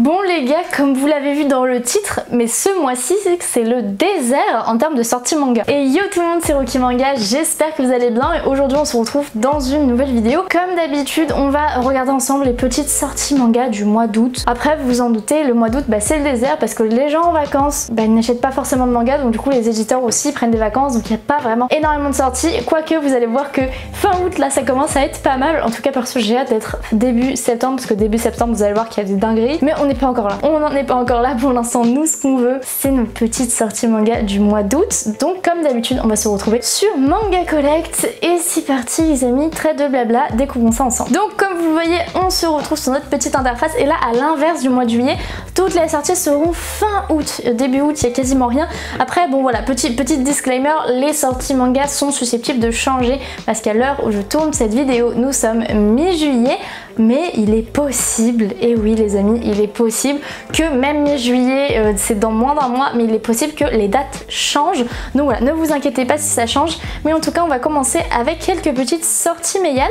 Bon les gars, comme vous l'avez vu dans le titre, mais ce mois-ci c'est le désert en termes de sorties manga. Et yo tout le monde, c'est Rocky Manga, j'espère que vous allez bien et aujourd'hui on se retrouve dans une nouvelle vidéo. Comme d'habitude, on va regarder ensemble les petites sorties manga du mois d'août. Après vous vous en doutez, le mois d'août c'est le désert parce que les gens en vacances ils n'achètent pas forcément de manga, donc du coup les éditeurs aussi prennent des vacances, donc il n'y a pas vraiment énormément de sorties. Quoique vous allez voir que fin août là ça commence à être pas mal. En tout cas perso j'ai hâte d'être début septembre parce que début septembre vous allez voir qu'il y a des dingueries. Mais on n'est pas encore là. On n'en est pas encore là pour l'instant. Nous, ce qu'on veut, c'est nos petites sorties manga du mois d'août. Donc, comme d'habitude, on va se retrouver sur Manga Collect. Et c'est parti, les amis. Trêve de blabla, découvrons ça ensemble. Donc, comme vous le voyez, on se retrouve sur notre petite interface. Et là, à l'inverse du mois de juillet, toutes les sorties seront fin août. Début août, il n'y a quasiment rien. Après, bon voilà, petit disclaimer, les sorties manga sont susceptibles de changer parce qu'à l'heure où je tourne cette vidéo, nous sommes mi-juillet. Mais il est possible, et oui les amis, il est possible que même mi-juillet, c'est dans moins d'un mois, mais il est possible que les dates changent. Donc voilà, ne vous inquiétez pas si ça change, mais en tout cas on va commencer avec quelques petites sorties Meian.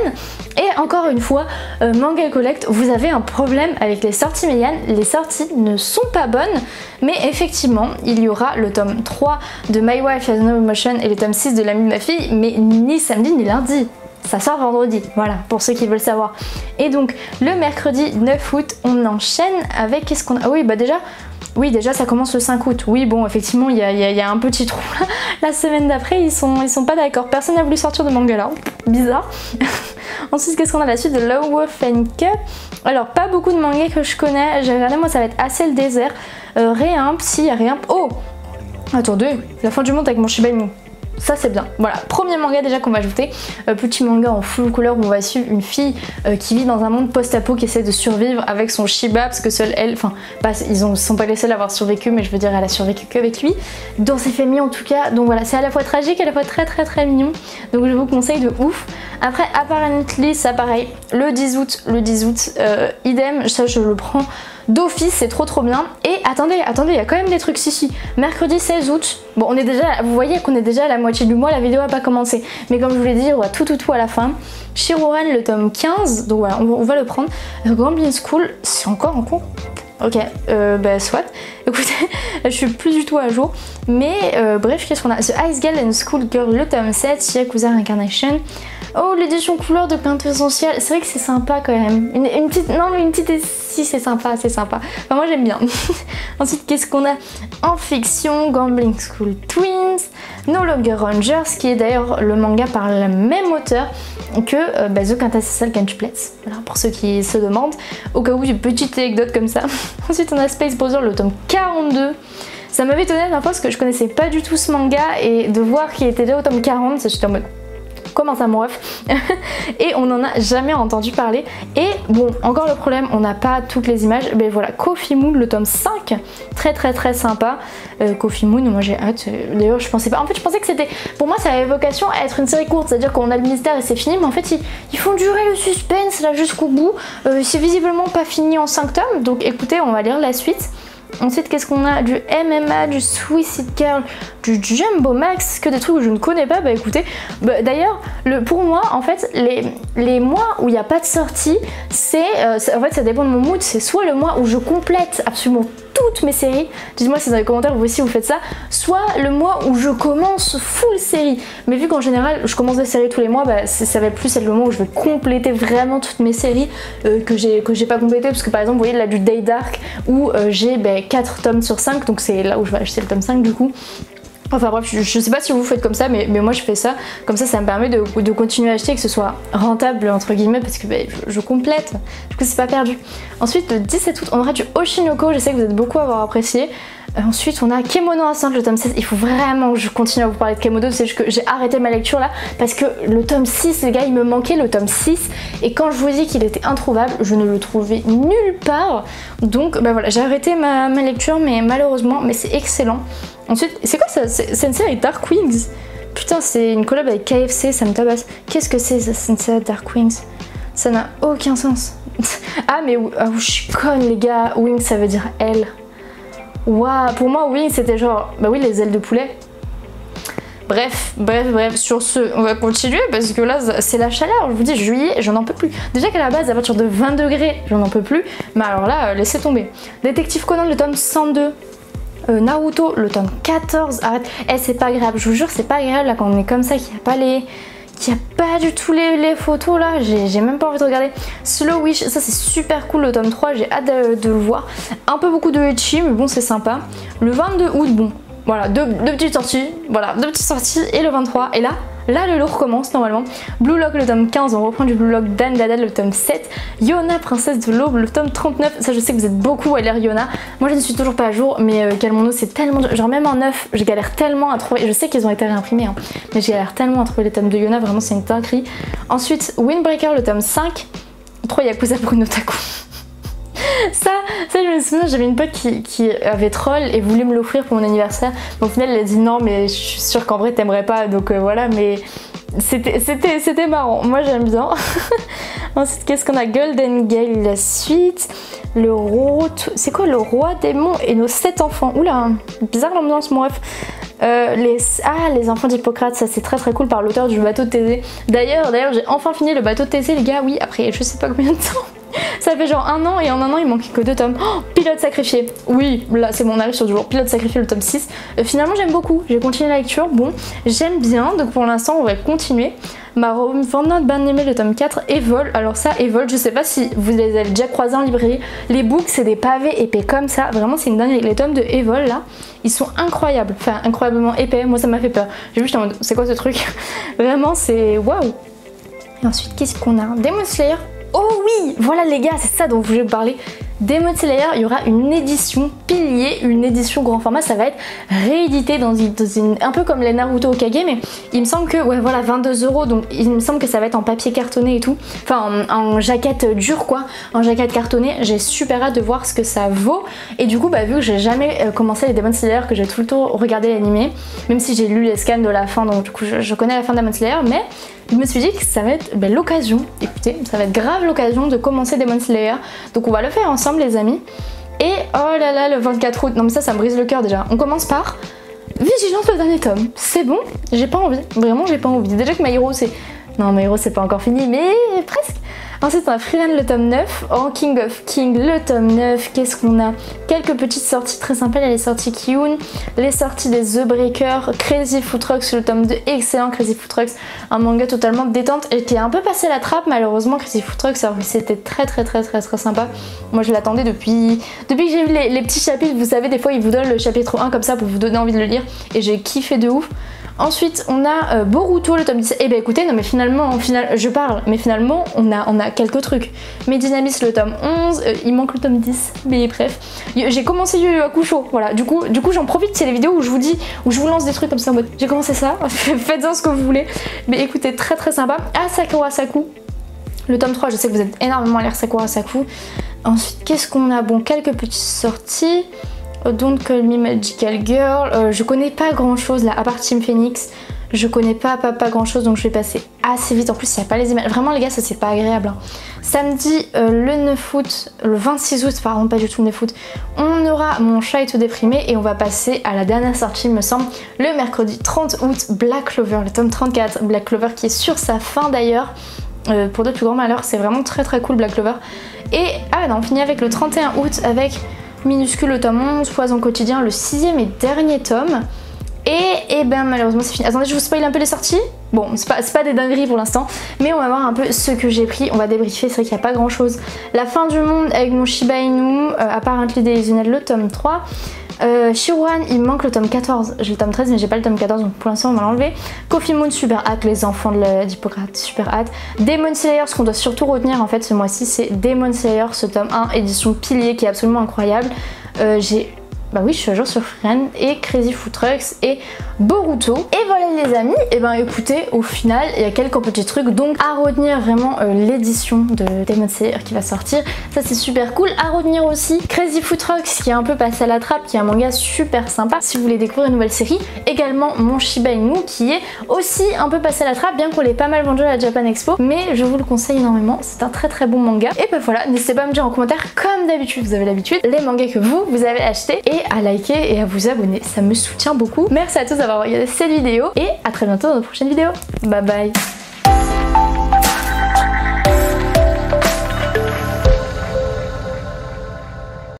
Et encore une fois, Manga Collect, vous avez un problème avec les sorties Meian, les sorties ne sont pas bonnes, mais effectivement, il y aura le tome 3 de My Wife Has No Emotion et le tome 6 de L'Ami de ma fille, mais ni samedi ni lundi. Ça sort vendredi, voilà, pour ceux qui veulent savoir. Et donc, le mercredi 9 août, on enchaîne avec... Qu'est-ce qu'on a? Ah oui, bah déjà... Oui, déjà ça commence le 5 août. Oui, bon, effectivement, il y a un petit trou là. La semaine d'après, ils sont pas d'accord. Personne n'a voulu sortir de manga là. Bizarre. Ensuite, qu'est-ce qu'on a? La suite de Love Wolf and Cup. Alors, pas beaucoup de mangas que je connais. J'ai regardé, moi, ça va être assez le désert. Réimp, si, il y a Réimp. Oh! Attendez, la fin du monde avec mon Shiba Inu. Ça c'est bien. Voilà, premier manga déjà qu'on va ajouter. Petit manga en full couleur où on va suivre une fille qui vit dans un monde post-apo qui essaie de survivre avec son Shiba parce que seule elle, enfin ils sont pas les seuls à avoir survécu, mais je veux dire elle a survécu qu'avec lui. Dans ses familles en tout cas. Donc voilà, c'est à la fois tragique, à la fois très mignon. Donc je vous conseille de ouf. Après Apparently, ça pareil, le 10 août, idem, ça je le prends d'office, c'est trop bien. Et attendez, il y a quand même des trucs, si. Mercredi 16 août, bon on est déjà, vous voyez qu'on est déjà à la moitié du mois, la vidéo a pas commencé. Mais comme je vous l'ai dit, on va tout à la fin. Shiroran, le tome 15, donc voilà, on va le prendre. Grambling School, c'est encore en cours. Ok, bah soit. Écoutez, je suis plus du tout à jour. Mais bref, qu'est-ce qu'on a? The Ice Girl and School Girl, le tome 7, Yakuza Reincarnation. Oh, l'édition couleur de Quintessentiel, c'est vrai que c'est sympa quand même. Une petite... Si, c'est sympa. Enfin, moi j'aime bien. Ensuite, qu'est-ce qu'on a en fiction? Gambling School Twins, No Longer Rangers, qui est d'ailleurs le manga par le même auteur que The Quintessential Quintuplets. Voilà, pour ceux qui se demandent. Au cas où, une petite anecdote comme ça. Ensuite, on a Space Brother, le tome 42. Ça m'avait étonné la dernière fois parce que je connaissais pas du tout ce manga et de voir qu'il était déjà au tome 40, j'étais en mode... Comment ça mon ref? Et on n'en a jamais entendu parler. Et bon, encore le problème, on n'a pas toutes les images. Mais voilà, Coffee Moon, le tome 5, très sympa. Coffee Moon, moi j'ai hâte. D'ailleurs, je pensais pas. En fait, je pensais que c'était. Pour moi, ça avait vocation à être une série courte, c'est-à-dire qu'on a le mystère et c'est fini. Mais en fait, ils font durer le suspense là jusqu'au bout. C'est visiblement pas fini en 5 tomes. Donc écoutez, on va lire la suite. Ensuite, qu'est-ce qu'on a? Du MMA, du Suicide Girl, du Jumbo Max, que des trucs que je ne connais pas. Bah écoutez, d'ailleurs, pour moi, en fait, les mois où il n'y a pas de sortie, c'est en fait, ça dépend de mon mood. C'est soit le mois où je complète absolument toutes mes séries, dites-moi si dans les commentaires vous aussi vous faites ça, soit le mois où je commence full série. Mais vu qu'en général je commence des séries tous les mois, ça va plus être le mois où je vais compléter vraiment toutes mes séries que j'ai pas complétées, parce que par exemple vous voyez là du Day Dark où j'ai 4 tomes sur 5, donc c'est là où je vais acheter le tome 5 du coup. Enfin bref, je sais pas si vous faites comme ça, mais moi je fais ça. Comme ça me permet de continuer à acheter et que ce soit rentable entre guillemets, parce que je complète. Du coup c'est pas perdu. Ensuite le 17 août on aura du Oshinoko, je sais que vous êtes beaucoup à avoir apprécié. Ensuite on a Kemono Instant, le tome 16. Il faut vraiment que je continue à vous parler de Kemono, c'est juste que j'ai arrêté ma lecture là parce que le tome 6 les gars, il me manquait le tome 6 et quand je vous dis qu'il était introuvable, je ne le trouvais nulle part. Donc voilà, j'ai arrêté ma lecture, mais malheureusement, mais c'est excellent. Ensuite, c'est quoi ça? C'est une série Dark Wings. Putain, c'est une collab avec KFC, ça me tabasse. Qu'est-ce que c'est une série Dark Wings? Ça n'a aucun sens. Ah mais je suis conne les gars, Wings ça veut dire aile. Waouh, pour moi Wings c'était genre, bah oui les ailes de poulet. Bref, sur ce, on va continuer parce que là c'est la chaleur, je vous dis juillet, j'en en peux plus. Déjà qu'à la base à partir de 20 degrés, j'en en peux plus, mais alors là, laissez tomber. Détective Conan, le tome 102. Naruto, le tome 14, arrête, c'est pas agréable, je vous jure c'est pas agréable là quand on est comme ça, qu'il n'y a pas les... qu'il n'y a pas du tout les photos là, j'ai même pas envie de regarder. Slow Wish, ça c'est super cool le tome 3, j'ai hâte de le voir. Un peu beaucoup de ecchi, mais bon c'est sympa. Le 22 août, bon, voilà, deux petites sorties, voilà, deux petites sorties, et le 23, et là le lourd commence normalement. Blue Lock, le tome 15, on reprend du Blue Lock. Dan Dada, le tome 7. Yona, princesse de l'aube, le tome 39. Ça, je sais que vous êtes beaucoup à lire Yona. Moi, je ne suis toujours pas à jour, mais calmons-nous, c'est tellement dur. Genre, même en neuf, je galère tellement à trouver. Je sais qu'ils ont été réimprimés, hein, mais je galère tellement à trouver les tomes de Yona. Vraiment, c'est une dinguerie. Ensuite, Windbreaker, le tome 5. 3 Yakuza pour une otaku. Ça, je me souviens, j'avais une pote qui avait troll et voulait me l'offrir pour mon anniversaire. Mais au final, elle a dit non, mais je suis sûre qu'en vrai, t'aimerais pas. Donc voilà, mais c'était marrant. Moi, j'aime bien. Ensuite, qu'est-ce qu'on a? Golden Gale, la suite. Le roi... C'est quoi? Le roi démon et nos 7 enfants. Oula, bizarre l'ambiance, mon ref. Les enfants d'Hippocrate, ça c'est très cool par l'auteur du bateau de Thésée. D'ailleurs j'ai enfin fini le bateau de Thésée, les gars, oui, après je sais pas combien de temps. Ça fait genre 1 an et en 1 an il manquait que 2 tomes. Oh, Pilote sacrifié. Oui, là c'est bon, on arrive sur du jour. Pilote sacrifié, le tome 6. Finalement j'aime beaucoup, j'ai continué la lecture. Bon, j'aime bien, donc pour l'instant on va continuer. Ma roman bien aimé, le tome 4, Evol. Alors ça, Evol, je sais pas si vous les avez déjà croisés en librairie. Les books, c'est des pavés épais comme ça. Vraiment, c'est une dinguerie. Les tomes de Evol, là, ils sont incroyables. Enfin, incroyablement épais. Moi, ça m'a fait peur. J'ai vu, j'étais en mode, c'est quoi ce truc? Vraiment, c'est waouh. Et ensuite, qu'est-ce qu'on a? Demon Slayer. Oh oui, voilà les gars, c'est ça dont je voulais vous parler. Demon Slayer, il y aura une édition pilier, une édition grand format, ça va être réédité dans une un peu comme les Naruto Okage, mais il me semble que, ouais voilà, 22 €, donc il me semble que ça va être en papier cartonné et tout, enfin en jaquette dure quoi, en jaquette cartonnée. J'ai super hâte de voir ce que ça vaut, et du coup bah vu que j'ai jamais commencé les Demon Slayer, que j'ai tout le temps regardé l'animé, même si j'ai lu les scans de la fin, donc du coup je connais la fin de Demon Slayer, mais je me suis dit que ça va être l'occasion, écoutez, ça va être grave l'occasion de commencer Demon Slayer, donc on va le faire ensemble les amis. Et oh là là, le 24 août, non mais ça me brise le cœur déjà. On commence par Vigilance, le dernier tome. C'est bon, j'ai pas envie, vraiment j'ai pas envie. Déjà que My Hero c'est... Non, My Hero c'est pas encore fini, mais presque. Ensuite on a Freeland, le tome 9, en King of King, le tome 9, qu'est-ce qu'on a? Quelques petites sorties très sympas, il y a les sorties Kiyun, les sorties des The Breaker, Crazy Foot Trucks, le tome 2, excellent Crazy Foot Trucks, un manga totalement détente et qui a un peu passé la trappe malheureusement Crazy Foot Trucks, alors que c'était très sympa. Moi je l'attendais depuis que j'ai vu les petits chapitres, vous savez des fois ils vous donnent le chapitre 1 comme ça pour vous donner envie de le lire et j'ai kiffé de ouf. Ensuite on a Boruto, le tome 10. Et bah écoutez, non mais finalement, je parle, mais finalement on a quelques trucs. Medinamis, le tome 11, il manque le tome 10, mais bref. J'ai commencé Yu Yu Hakusho, voilà, du coup j'en profite, c'est les vidéos où je vous dis, où je vous lance des trucs comme ça en mode j'ai commencé ça, faites-en ce que vous voulez. Mais écoutez, très sympa. Ah, Sakura Saku, le tome 3, je sais que vous êtes énormément à lire Sakura Saku. Ensuite, qu'est-ce qu'on a? Bon, quelques petites sorties. Don't Call Me Magical Girl, je connais pas grand chose là, à part Team Phoenix, je connais pas grand chose, donc je vais passer assez vite. En plus il n'y a pas les images, vraiment les gars, ça c'est pas agréable hein. Samedi le 9 août, le 26 août, pardon, pas du tout le 9 août, on aura Mon chat est tout déprimé et on va passer à la dernière sortie il me semble, le mercredi 30 août, Black Clover, le tome 34, Black Clover qui est sur sa fin d'ailleurs. Pour de plus grands malheurs, c'est vraiment très cool Black Clover. Et ah non, on finit avec le 31 août avec Minuscule, le tome 11, Poison quotidien, le 6e et dernier tome. Et ben malheureusement c'est fini. Attendez, je vous spoil un peu les sorties. Bon, c'est pas des dingueries pour l'instant, mais on va voir un peu ce que j'ai pris. On va débriefer, c'est vrai qu'il n'y a pas grand chose. La fin du monde avec mon Shiba Inu, Apparently Delusional, le tome 3. Shiruan, il me manque le tome 14, j'ai le tome 13 mais j'ai pas le tome 14 donc pour l'instant on va l'enlever. Coffee Moon, super hâte, les enfants d'Hippocrate, super hâte. Demon Slayer, ce qu'on doit surtout retenir en fait ce mois-ci c'est Demon Slayer, ce tome 1 édition pilier qui est absolument incroyable. Bah oui, je suis à jour sur Freeland et Crazy Foot Trucks et Boruto. Et voilà les amis, et ben écoutez, au final, il y a quelques petits trucs. Donc à retenir vraiment l'édition de Demon Slayer qui va sortir. Ça c'est super cool. À retenir aussi Crazy Foot Trucks qui est un peu passé à la trappe, qui est un manga super sympa si vous voulez découvrir une nouvelle série. Également Mon Shiba Inu qui est aussi un peu passé à la trappe, bien qu'on l'ait pas mal vendu à la Japan Expo. Mais je vous le conseille énormément, c'est un très bon manga. Et ben voilà, n'hésitez pas à me dire en commentaire, comme d'habitude, vous avez l'habitude, les mangas que vous avez achetés. Et et à liker et à vous abonner, ça me soutient beaucoup. Merci à tous d'avoir regardé cette vidéo et à très bientôt dans de prochaines vidéos. Bye bye.